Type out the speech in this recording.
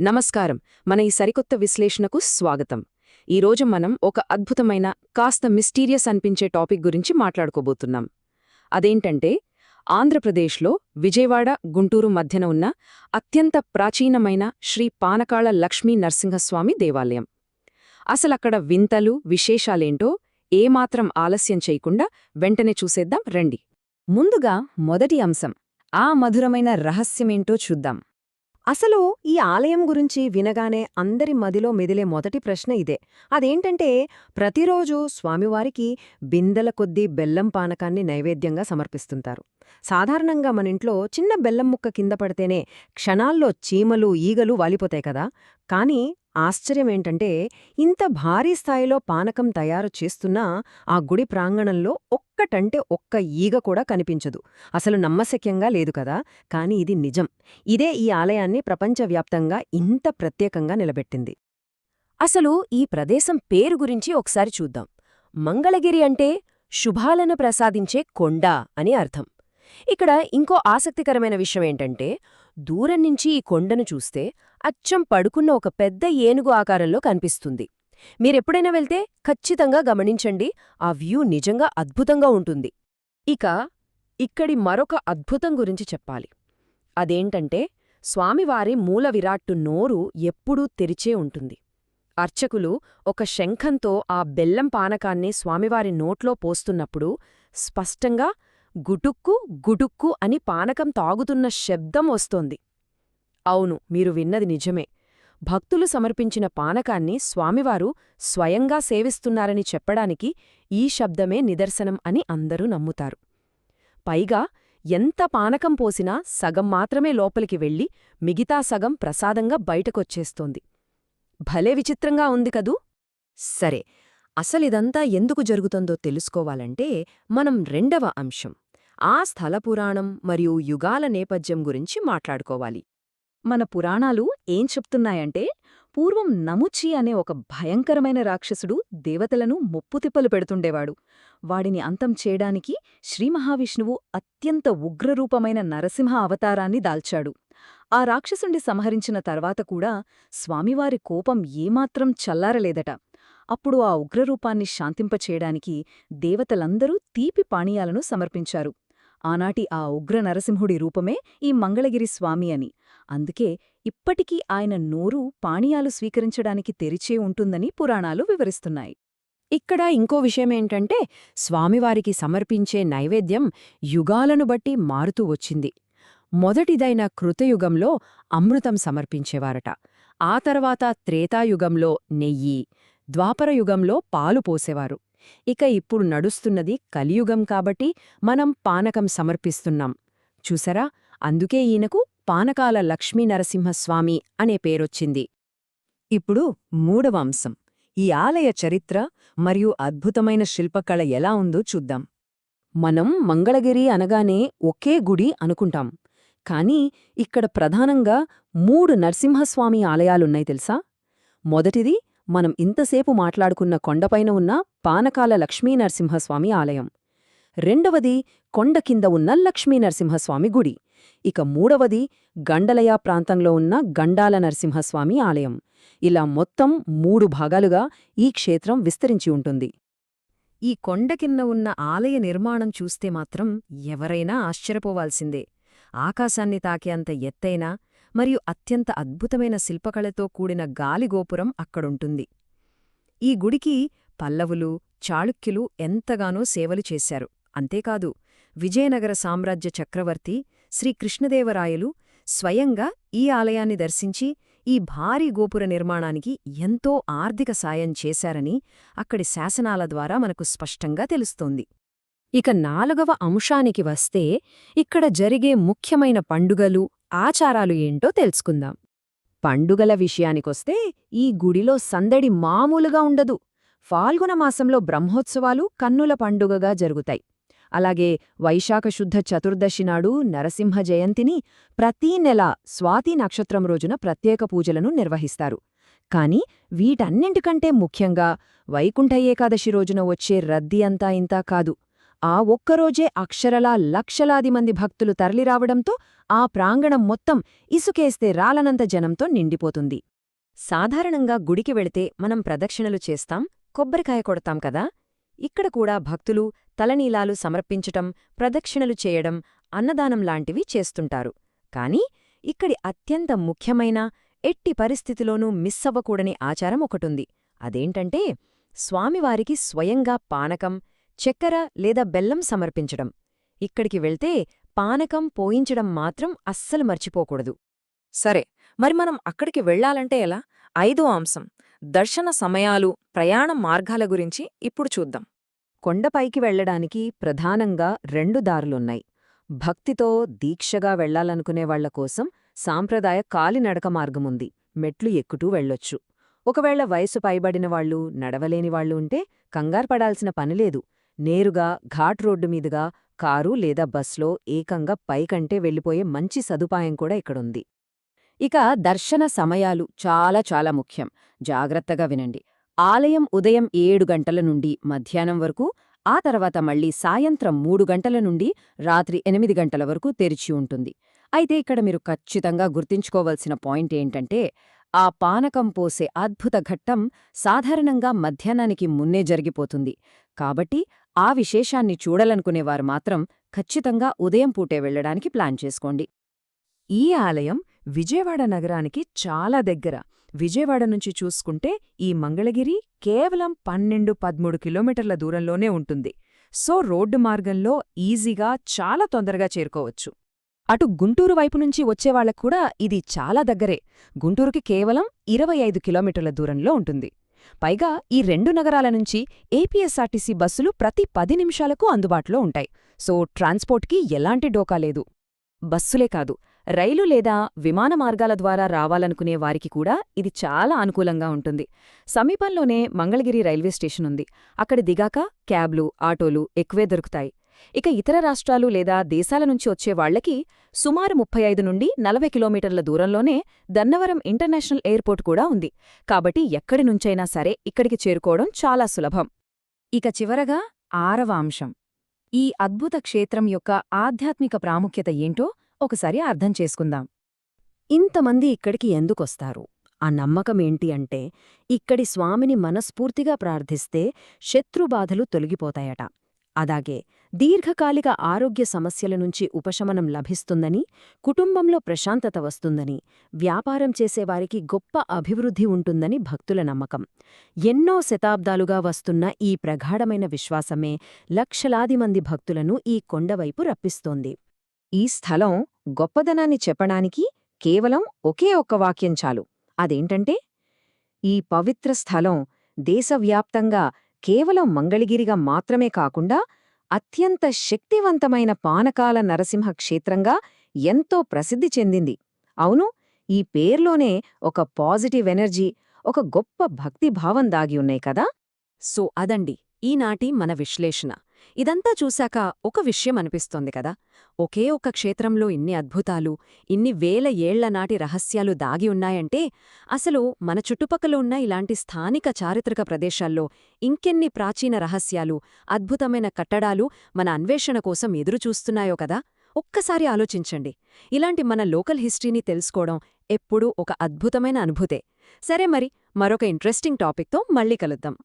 నమస్కారం. మన ఈ సరికొత్త విశ్లేషణకు స్వాగతం. ఈరోజు మనం ఒక అద్భుతమైన, కాస్త మిస్టీరియస్ అనిపించే టాపిక్ గురించి మాట్లాడుకోబోతున్నాం. అదేంటంటే, ఆంధ్రప్రదేశ్లో విజయవాడ, గుంటూరు మధ్యన ఉన్న అత్యంత ప్రాచీనమైన శ్రీ పానకాళ లక్ష్మీ నరసింహస్వామి దేవాలయం. అసలక్కడ వింతలు, విశేషాలేంటో ఏమాత్రం ఆలస్యం చేయకుండా వెంటనే చూసేద్దాం రండి. ముందుగా మొదటి అంశం, ఆ మధురమైన రహస్యమేంటో చూద్దాం. అసలు ఈ ఆలయం గురించి వినగానే అందరి మదిలో మెదిలే మొదటి ప్రశ్న ఇదే. అదేంటంటే, ప్రతిరోజూ స్వామివారికి బిందెల కొద్దీ బెల్లం పానకాన్ని నైవేద్యంగా సమర్పిస్తుంటారు. సాధారణంగా మనింట్లో చిన్న బెల్లం ముక్క కింద పడితేనే క్షణాల్లో చీమలు, ఈగలు వాలిపోతాయి కదా. కానీ ఆశ్చర్యమేంటంటే, ఇంత భారీ స్థాయిలో పానకం తయారు చేస్తున్నా ఆ గుడి ప్రాంగణంలో ఒక్కటంటే ఒక్క ఈగ కూడా కనిపించదు. అసలు నమ్మశక్యంగా లేదు కదా. కాని ఇది నిజం. ఇదే ఈ ఆలయాన్ని ప్రపంచవ్యాప్తంగా ఇంత ప్రత్యేకంగా నిలబెట్టింది. అసలు ఈ ప్రదేశం పేరు గురించి ఒకసారి చూద్దాం. మంగళగిరి అంటే శుభాలను ప్రసాదించే కొండ అని అర్థం. ఇక్కడ ఇంకో ఆసక్తికరమైన విషయమేంటంటే, దూరం నుంచి ఈ కొండను చూస్తే అచ్చం పడుకున్న ఒక పెద్ద ఏనుగు ఆకారంలో కనిపిస్తుంది. మీరెప్పుడైనా వెళ్తే ఖచ్చితంగా గమనించండి, ఆ వ్యూ నిజంగా అద్భుతంగా ఉంటుంది. ఇక ఇక్కడి మరొక అద్భుతం గురించి చెప్పాలి. అదేంటంటే, స్వామివారి మూల విరాట్టు నోరు ఎప్పుడూ తెరిచే ఉంటుంది. అర్చకులు ఒక శంఖంతో ఆ బెల్లం పానకాన్ని స్వామివారి నోట్లో పోస్తున్నప్పుడు స్పష్టంగా గుటుక్కు గుటుక్కు అని పానకం తాగుతున్న శబ్దం వస్తోంది. అవును, మీరు విన్నది నిజమే. భక్తులు సమర్పించిన పానకాన్ని స్వామివారు స్వయంగా సేవిస్తున్నారని చెప్పడానికి ఈ శబ్దమే నిదర్శనం అని అందరూ నమ్ముతారు. పైగా ఎంత పానకం పోసినా సగం మాత్రమే లోపలికి వెళ్ళి మిగతా సగం ప్రసాదంగా బయటకొచ్చేస్తోంది. భలే విచిత్రంగా ఉంది కదూ. సరే, అసలిదంతా ఎందుకు జరుగుతుందో తెలుసుకోవాలంటే మనం రెండవ అంశం, ఆ స్థల పురాణం మరియు యుగాల నేపథ్యం గురించి మాట్లాడుకోవాలి. మన పురాణాలు ఏం చెప్తున్నాయంటే, పూర్వం నముచి అనే ఒక భయంకరమైన రాక్షసుడు దేవతలను ముప్పుతిప్పలు పెడుతుండేవాడు. వాడిని అంతం చేయడానికి శ్రీమహావిష్ణువు అత్యంత ఉగ్రరూపమైన నరసింహ అవతారాన్ని దాల్చాడు. ఆ రాక్షసుండి సంహరించిన తర్వాత కూడా స్వామివారి కోపం ఏమాత్రం చల్లారలేదట. అప్పుడు ఆ ఉగ్రరూపాన్ని శాంతింపచేయడానికి దేవతలందరూ తీపి పానీయాలను సమర్పించారు. ఆనాటి ఆ ఉగ్ర నరసింహుడి రూపమే ఈ మంగళగిరి స్వామి అని. అందుకే ఇప్పటికీ ఆయన నోరు పానీయాలు స్వీకరించడానికి తెరిచే ఉంటుందని పురాణాలు వివరిస్తున్నాయి. ఇక్కడ ఇంకో విషయమేంటంటే, స్వామివారికి సమర్పించే నైవేద్యం యుగాలను బట్టి మారుతూ వచ్చింది. మొదటిదైన కృతయుగంలో అమృతం సమర్పించేవారట. ఆ తర్వాత త్రేతాయుగంలో నెయ్యి, ద్వాపరయుగంలో పాలు పోసేవారు. ఇక ఇప్పుడు నడుస్తున్నది కలియుగం కాబట్టి మనం పానకం సమర్పిస్తున్నాం. చూసరా, అందుకే ఈయనకు పానకాల లక్ష్మీ నరసింహస్వామి అనే పేరొచ్చింది. ఇప్పుడు మూడవ అంశం, ఈ ఆలయ చరిత్ర మరియు అద్భుతమైన శిల్పకళ ఎలా ఉందో చూద్దాం. మనం మంగళగిరి అనగానే ఒకే గుడి అనుకుంటాం. కానీ ఇక్కడ ప్రధానంగా 3 నరసింహస్వామి ఆలయాలున్నాయి తెలుసా. మొదటిది మనం ఇంతసేపు మాట్లాడుకున్న కొండపైన ఉన్న పానకాల లక్ష్మీనరసింహస్వామి ఆలయం. రెండవది కొండ కింద ఉన్న లక్ష్మీనరసింహస్వామి గుడి. ఇక మూడవది గండలయ ప్రాంతంలో ఉన్న గండాల నరసింహస్వామి ఆలయం. ఇలా మొత్తం 3 భాగాలుగా ఈ క్షేత్రం విస్తరించి ఉంటుంది. ఈ కొండ కింద ఉన్న ఆలయ నిర్మాణం చూస్తే మాత్రం ఎవరైనా ఆశ్చర్యపోవాల్సిందే. ఆకాశాన్ని తాకే అంత ఎత్తైన మరియు అత్యంత అద్భుతమైన శిల్పకళతో కూడిన గాలిగోపురం అక్కడుంటుంది. ఈ గుడికి పల్లవులు, చాళుక్యులు ఎంతగానో సేవలు చేశారు. అంతేకాదు, విజయనగర సామ్రాజ్య చక్రవర్తి శ్రీకృష్ణదేవరాయలు స్వయంగా ఈ ఆలయాన్ని దర్శించి ఈ భారీ గోపుర నిర్మాణానికి ఎంతో ఆర్థిక సాయం చేశారని అక్కడి శాసనాల ద్వారా మనకు స్పష్టంగా తెలుస్తోంది. ఇక 4వ అంశానికి వస్తే, ఇక్కడ జరిగే ముఖ్యమైన పండుగలు, ఆచారాలు ఏంటో తెలుసుకుందాం. పండుగల విషయానికొస్తే ఈ గుడిలో సందడి మామూలుగా ఉండదు. ఫాల్గుణ మాసంలో బ్రహ్మోత్సవాలు కన్నుల పండుగగా జరుగుతాయి. అలాగే వైశాఖ శుద్ధ చతుర్దశి నాడు నరసింహ జయంతిని ప్రతీ నెల స్వాతి నక్షత్రం రోజున ప్రత్యేక పూజలను నిర్వహిస్తారు. కాని వీటన్నింటికంటే ముఖ్యంగా వైకుంఠ ఏకాదశి రోజున వచ్చే రద్దీ అంతా ఇంతా కాదు. ఆ ఒక్కరోజే అక్షరలా లక్షలాది మంది భక్తులు తరలిరావడంతో ఆ ప్రాంగణం మొత్తం ఇసుకేస్తే రాలనంత జనంతో నిండిపోతుంది. సాధారణంగా గుడికి వెళితే మనం ప్రదక్షిణలు చేస్తాం, కొబ్బరికాయ కొడతాం కదా. ఇక్కడ కూడా భక్తులు తలనీలాలు సమర్పించటం, ప్రదక్షిణలు చేయడం, అన్నదానం లాంటివి చేస్తుంటారు. కాని ఇక్కడి అత్యంత ముఖ్యమైన, ఎట్టి పరిస్థితిలోనూ మిస్సవ్వకూడని ఆచారం ఒకటుంది. అదేంటంటే స్వామివారికి స్వయంగా పానకం, చక్కెర లేదా బెల్లం సమర్పించడం. ఇక్కడికి వెళ్తే పానకం పోయించడం మాత్రం అస్సలు మర్చిపోకూడదు. సరే, మరి మనం అక్కడికి వెళ్ళాలంటే ఎలా? 5వ అంశం, దర్శన సమయాలు, ప్రయాణ మార్గాల గురించి ఇప్పుడు చూద్దాం. కొండపైకి వెళ్లడానికి ప్రధానంగా 2 దారులున్నాయి. భక్తితో దీక్షగా వెళ్లాలనుకునేవాళ్ల కోసం సాంప్రదాయ కాలినడక మార్గముంది. మెట్లు ఎక్కుతూ వెళ్ళొచ్చు. ఒకవేళ వయసు పైబడినవాళ్లు, నడవలేనివాళ్లు ఉంటే కంగార్పడాల్సిన పనిలేదు. నేరుగా ఘాట్ రోడ్డు మీదుగా కారు లేదా బస్లో ఏకంగా పైకంటే వెళ్ళిపోయే మంచి సదుపాయం కూడా ఇక్కడుంది. ఇక దర్శన సమయాలు చాలా ముఖ్యం. జాగ్రత్తగా వినండి. ఆలయం ఉదయం 7 గంటల నుండి మధ్యాహ్నం వరకు, ఆ తర్వాత మళ్లీ సాయంత్రం 3 గంటల నుండి రాత్రి 8 గంటల వరకు తెరిచి ఉంటుంది. అయితే ఇక్కడ మీరు ఖచ్చితంగా గుర్తుంచుకోవలసిన పాయింట్ ఏంటంటే, ఆ పానకం పోసే అద్భుత ఘట్టం సాధారణంగా మధ్యాహ్నానికి మున్నే జరిగిపోతుంది. కాబట్టి ఆ విశేషాన్ని చూడాలనుకునేవారు మాత్రం ఖచ్చితంగా ఉదయం పూటే వెళ్లడానికి ప్లాన్ చేసుకోండి. ఈ ఆలయం విజయవాడ నగరానికి చాలా దగ్గర. విజయవాడ నుంచి చూసుకుంటే ఈ మంగళగిరి కేవలం 12-13 కిలోమీటర్ల దూరంలోనే ఉంటుంది. సో రోడ్డు మార్గంలో ఈజీగా చాలా తొందరగా చేరుకోవచ్చు. అటు గుంటూరు వైపు నుంచి వచ్చేవాళ్లక్కూడా ఇది చాలా దగ్గరే. గుంటూరుకి కేవలం 25 కిలోమీటర్ల దూరంలో ఉంటుంది. పైగా ఈ 2 నగరాల నుంచి ఏపీఎస్ఆర్టీసీ బస్సులు ప్రతి 10 నిమిషాలకు అందుబాటులో ఉంటాయి. సో ట్రాన్స్పోర్ట్కి ఎలాంటి డోకా లేదు. బస్సులే కాదు, రైలు లేదా విమాన మార్గాల ద్వారా రావాలనుకునే వారికి కూడా ఇది చాలా అనుకూలంగా ఉంటుంది. సమీపంలోనే మంగళగిరి రైల్వే స్టేషన్ ఉంది. అక్కడ దిగాక క్యాబ్లు, ఆటోలు ఎక్కువే దొరుకుతాయి. ఇక ఇతర రాష్ట్రాలు లేదా దేశాల నుంచి వచ్చేవాళ్లకి సుమారు 35 నుండి 40 కిలోమీటర్ల దూరంలోనే దన్నవరం ఇంటర్నేషనల్ ఎయిర్పోర్ట్ కూడా ఉంది. కాబట్టి ఎక్కడి నుంచైనా సరే ఇక్కడికి చేరుకోవడం చాలా సులభం. ఇక చివరగా 6వ అంశం, ఈ అద్భుత క్షేత్రం యొక్క ఆధ్యాత్మిక ప్రాముఖ్యత ఏంటో ఒకసారి అర్థం చేసుకుందాం. ఇంతమంది ఇక్కడికి ఎందుకొస్తారు? ఆ నమ్మకమేంటి అంటే, ఇక్కడి స్వామిని మనస్ఫూర్తిగా ప్రార్థిస్తే శత్రుబాధలు తొలగిపోతాయట. అలాగే దీర్ఘకాలిక ఆరోగ్య సమస్యల నుంచి ఉపశమనం లభిస్తుందని, కుటుంబంలో ప్రశాంతత వస్తుందని, వ్యాపారం చేసేవారికి గొప్ప అభివృద్ధి ఉంటుందని భక్తుల నమ్మకం. ఎన్నో శతాబ్దాలుగా వస్తున్న ఈ ప్రగాఢమైన విశ్వాసమే లక్షలాది మంది భక్తులను ఈ కొండవైపు రప్పిస్తోంది. ఈ స్థలం గొప్పదనాన్ని చెప్పడానికి కేవలం ఒకే ఒక్క వాక్యం చాలు. అదేంటంటే, ఈ పవిత్ర స్థలం దేశవ్యాప్తంగా కేవలం మంగళగిరిగా మాత్రమే కాకుండా అత్యంత శక్తివంతమైన పానకాల నరసింహ క్షేత్రంగా ఎంతో ప్రసిద్ధి చెందింది. అవును, ఈ పేర్లోనే ఒక పాజిటివ్ ఎనర్జీ, ఒక గొప్ప భక్తిభావం దాగి ఉన్నాయి కదా. సో అదండి ఈనాటి మన విశ్లేషణ. ఇదంతా చూశాక ఒక విషయం అనిపిస్తోంది కదా, ఒకే ఒక్క క్షేత్రంలో ఇన్ని అద్భుతాలు, ఇన్ని వేల ఏళ్ల నాటి రహస్యాలు దాగి ఉన్నాయంటే అసలు మన చుట్టుపక్కల ఉన్న ఇలాంటి స్థానిక చారిత్రక ప్రదేశాల్లో ఇంకెన్ని ప్రాచీన రహస్యాలు, అద్భుతమైన కట్టడాలు మన అన్వేషణ కోసం ఎదురుచూస్తున్నాయో కదా. ఒక్కసారి ఆలోచించండి. ఇలాంటి మన లోకల్ హిస్టరీని తెలుసుకోవడం ఎప్పుడూ ఒక అద్భుతమైన అనుభూతే. సరే మరి, మరొక ఇంట్రెస్టింగ్ టాపిక్తో మళ్ళీ కలుద్దాం.